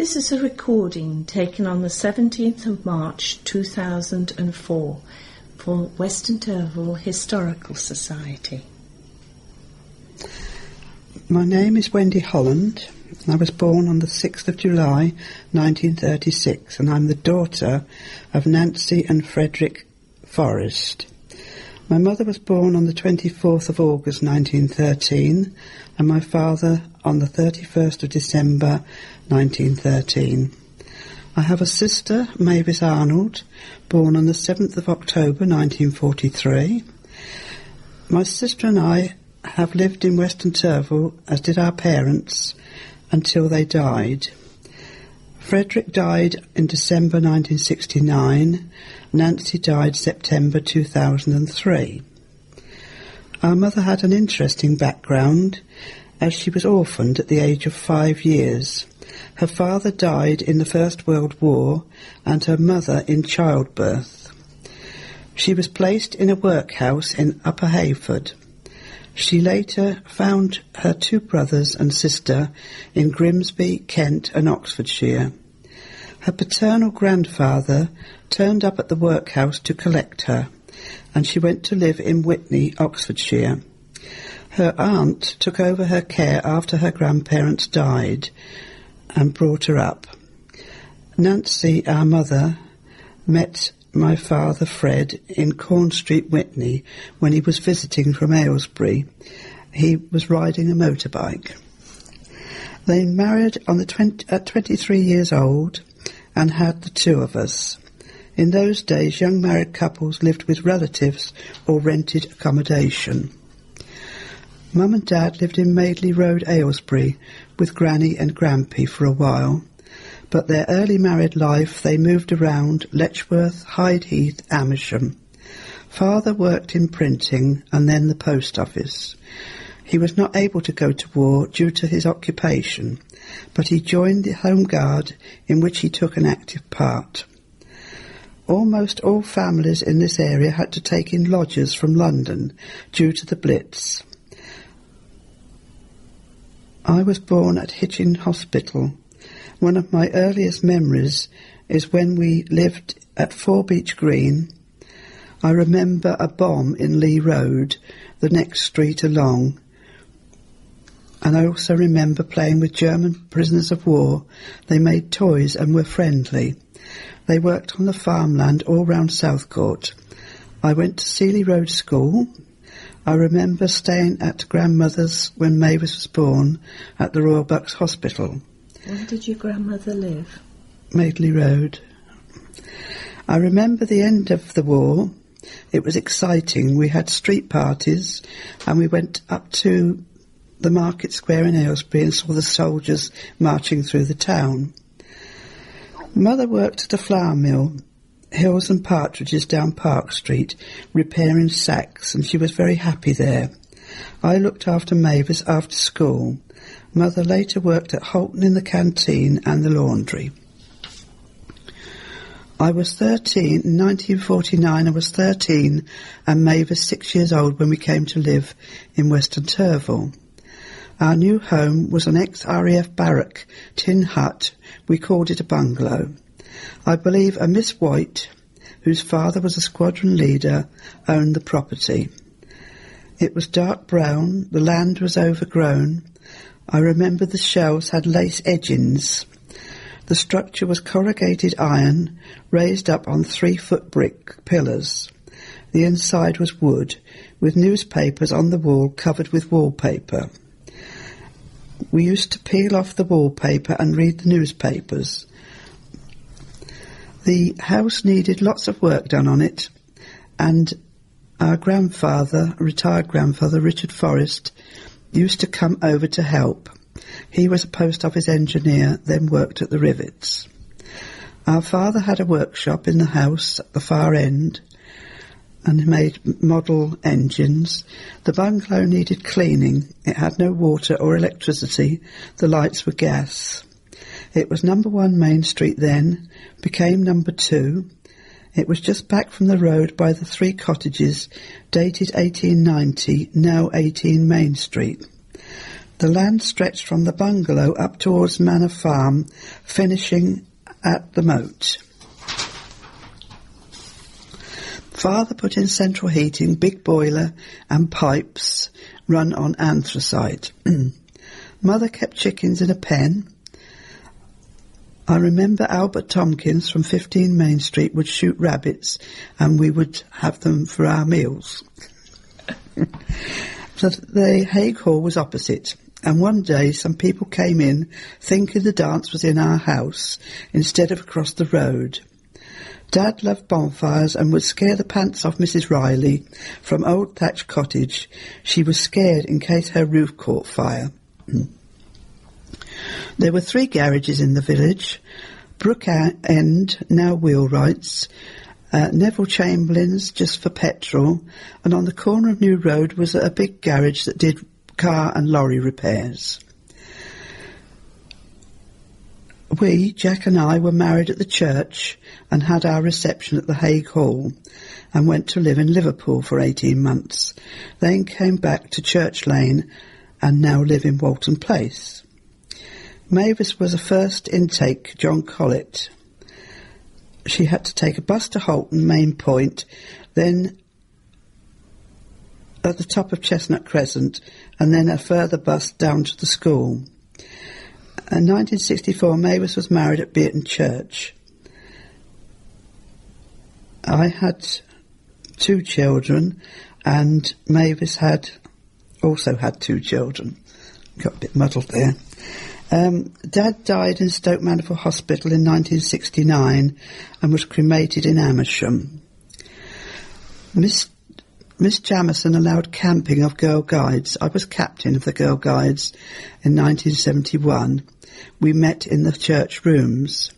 This is a recording taken on the 17th of March 2004 for Weston Turville Historical Society. My name is Wendy Holland, and I was born on the 6th of July 1936, and I'm the daughter of Nancy and Frederick Forrest. My mother was born on the 24th of August 1913, and my father on the 31st of December 1913. I have a sister, Mavis Arnold, born on the 7th of October 1943. My sister and I have lived in Weston Turville, as did our parents, until they died. Frederick died in December 1969. Nancy died September 2003. Our mother had an interesting background, as she was orphaned at the age of 5 years. Her father died in the First World War and her mother in childbirth. She was placed in a workhouse in Upper Hayford. She later found her 2 brothers and sister in Grimsby, Kent and Oxfordshire. Her paternal grandfather turned up at the workhouse to collect her, and she went to live in Witney, Oxfordshire. Her aunt took over her care after her grandparents died and brought her up. Nancy, our mother, met my father Fred in Corn Street, Witney, when he was visiting from Aylesbury. He was riding a motorbike. They married at 23 years old and had the 2 of us. In those days, young married couples lived with relatives or rented accommodation. Mum and Dad lived in Madeley Road, Aylesbury, with Granny and Grampy for a while, but their early married life they moved around Letchworth, Hyde Heath, Amersham. Father worked in printing and then the post office. He was not able to go to war due to his occupation, but he joined the Home Guard, in which he took an active part. Almost all families in this area had to take in lodgers from London due to the Blitz. I was born at Hitchin Hospital. One of my earliest memories is when we lived at 4 Beech Green. I remember a bomb in Lee Road, the next street along. And I also remember playing with German prisoners of war. They made toys and were friendly. They worked on the farmland all round Southcourt. I went to Seeley Road School. I remember staying at grandmother's when Mavis was born at the Royal Bucks Hospital. Where did your grandmother live? Madeley Road. I remember the end of the war. It was exciting. We had street parties and we went up to the Market Square in Aylesbury and saw the soldiers marching through the town. Mother worked at a flour mill, Hills and Partridges down Park Street, repairing sacks, and she was very happy there. I looked after Mavis after school. Mother later worked at Holton in the canteen and the laundry. I was 13, in 1949 I was 13 and Mavis 6 years old when we came to live in Weston Turville. Our new home was an ex-RAF barrack tin hut. We called it a bungalow. I believe a Miss White, whose father was a squadron leader, owned the property. It was dark brown, the land was overgrown. I remember the shelves had lace edgings. The structure was corrugated iron, raised up on 3-foot brick pillars. The inside was wood, with newspapers on the wall covered with wallpaper. We used to peel off the wallpaper and read the newspapers. The house needed lots of work done on it, and our grandfather, retired grandfather, Richard Forrest, used to come over to help. He was a post office engineer, then worked at the rivets. Our father had a workshop in the house at the far end and made model engines. The bungalow needed cleaning. It had no water or electricity. The lights were gas. It was number 1 Main Street then, became number 2. It was just back from the road by the 3 cottages, dated 1890, now 18 Main Street. The land stretched from the bungalow up towards Manor Farm, finishing at the moat. Father put in central heating, big boiler and pipes run on anthracite. Mother kept chickens in a pen. I remember Albert Tompkins from 15 Main Street would shoot rabbits and we would have them for our meals. So the Hague Hall was opposite, and one day some people came in thinking the dance was in our house instead of across the road. Dad loved bonfires and would scare the pants off Mrs. Riley from Old Thatch Cottage. She was scared in case her roof caught fire. There were 3 garages in the village: Brook End, now Wheelwrights, Neville Chamberlain's just for petrol, and on the corner of New Road was a big garage that did car and lorry repairs. We, Jack and I, were married at the church and had our reception at the Hague Hall and went to live in Liverpool for 18 months. Then came back to Church Lane and now live in Walton Place. Mavis was a first intake John Collett. She had to take a bus to Holton, Main Point, then at the top of Chestnut Crescent, and then a further bus down to the school. In 1964, Mavis was married at Beaton Church. I had 2 children, and Mavis also had 2 children. Got a bit muddled there. Dad died in Stoke Mandeville Hospital in 1969 and was cremated in Amersham. Miss Jamison allowed camping of Girl Guides. I was captain of the Girl Guides in 1971. We met in the church rooms.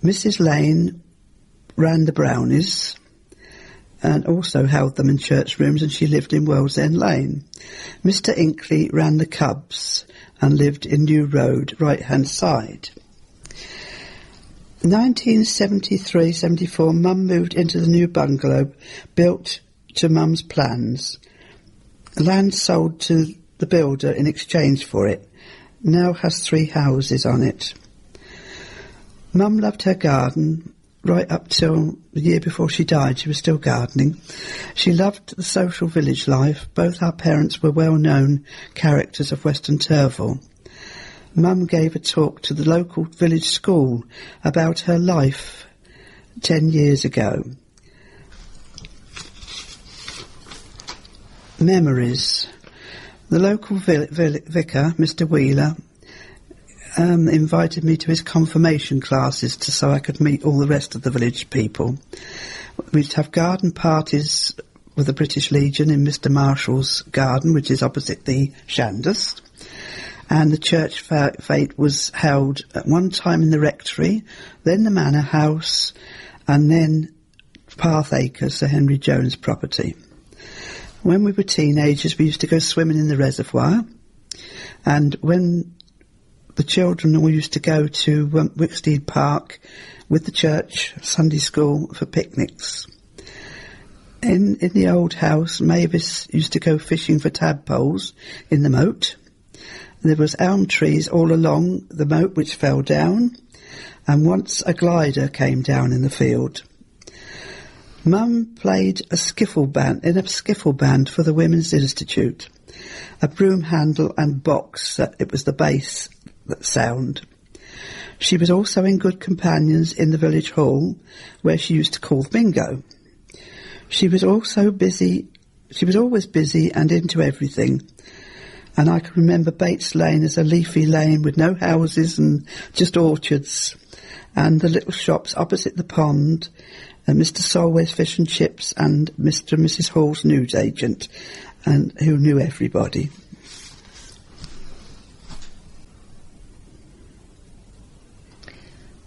Mrs. Elaine ran the Brownies and also held them in church rooms, and she lived in Wellsend Lane. Mr. Inkley ran the Cubs and lived in New Road, right-hand side. 1973-74, Mum moved into the new bungalow, built to Mum's plans. Land sold to the builder in exchange for it. Now has 3 houses on it. Mum loved her garden. Right up till the year before she died, she was still gardening. She loved the social village life. Both our parents were well-known characters of Weston Turville. Mum gave a talk to the local village school about her life 10 years ago. Memories. The local vicar, Mr. Wheeler, invited me to his confirmation classes so I could meet all the rest of the village people. We'd have garden parties with the British Legion in Mr. Marshall's garden, which is opposite the Shandus. And the church fete was held at one time in the rectory, then the manor house, and then Parth Acres, Sir Henry Jones' property. When we were teenagers, we used to go swimming in the reservoir, and when the children all used to go to Wicksteed Park with the church Sunday school for picnics. In the old house, Mavis used to go fishing for tadpoles in the moat. There was elm trees all along the moat which fell down, and once a glider came down in the field. Mum played a skiffle band for the Women's Institute. A broom handle and box, it was the bass that sound. She was also in Good Companions in the village hall, where she used to call bingo. She was always busy and into everything. And I can remember Bates Lane as a leafy lane with no houses and just orchards, and the little shops opposite the pond, and Mr. Solway's Fish and Chips, and Mr. and Mrs. Hall's newsagent, and who knew everybody.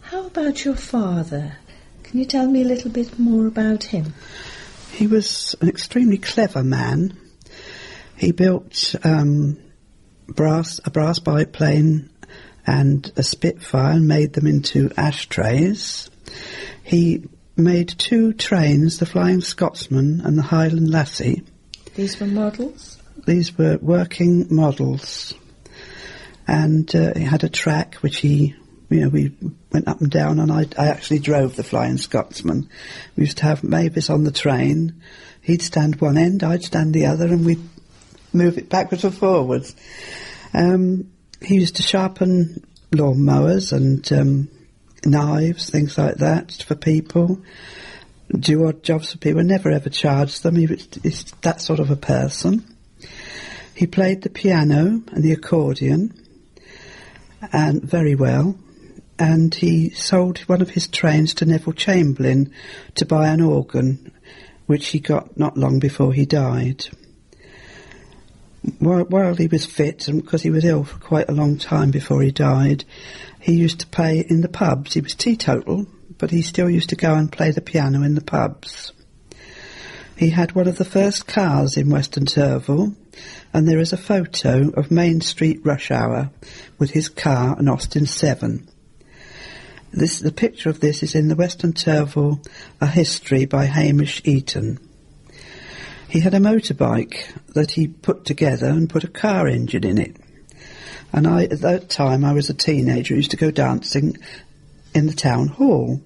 How about your father? Can you tell me a little bit more about him? He was an extremely clever man. He built a brass biplane and a Spitfire and made them into ashtrays. He made 2 trains, the Flying Scotsman and the Highland Lassie. These were models? These were working models. and he had a track which we went up and down, and I actually drove the Flying Scotsman. We used to have Mavis on the train. He'd stand one end, I'd stand the other, and we'd move it backwards or forwards. He used to sharpen lawn mowers and knives, things like that, for people. Do odd jobs for people, never ever charged them. He's that sort of a person. He played the piano and the accordion, and very well. And he sold one of his trains to Neville Chamberlain to buy an organ, which he got not long before he died. While he was fit, and because he was ill for quite a long time before he died, he used to play in the pubs. He was teetotal, but he still used to go and play the piano in the pubs. He had one of the first cars in Weston Turville, and there is a photo of Main Street rush hour with his car and Austin 7. The picture of this is in the Weston Turville A History by Hamish Eaton. He had a motorbike that he put together and put a car engine in it. And at that time I was a teenager, used to go dancing in the town hall.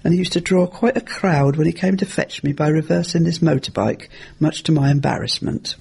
And he used to draw quite a crowd when he came to fetch me by reversing this motorbike, much to my embarrassment.